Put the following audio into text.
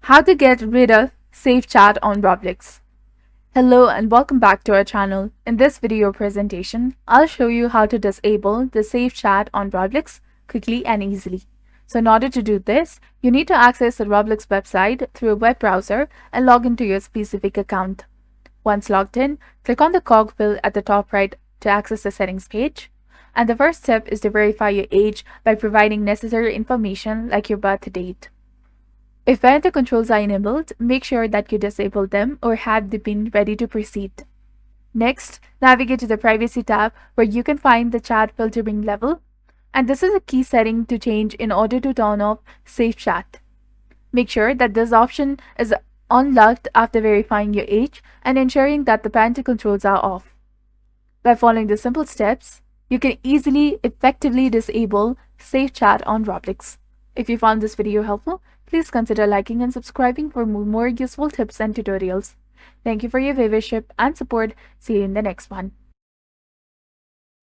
How to get rid of safe chat on Roblox. Hello and welcome back to our channel. In this video presentation, I'll show you how to disable the safe chat on Roblox quickly and easily. So in order to do this, you need to access the Roblox website through a web browser and log into your specific account. Once logged in, click on the cogwheel at the top right to access the settings page. And the first step is to verify your age by providing necessary information like your birth date. If parental controls are enabled, make sure that you disable them or have the PIN ready to proceed. Next, navigate to the Privacy tab where you can find the chat filtering level, and this is a key setting to change in order to turn off Safe Chat. Make sure that this option is unlocked after verifying your age and ensuring that the parental controls are off. By following the simple steps, you can easily, effectively disable Safe Chat on Roblox. If you found this video helpful, please consider liking and subscribing for more useful tips and tutorials. Thank you for your viewership and support. See you in the next one.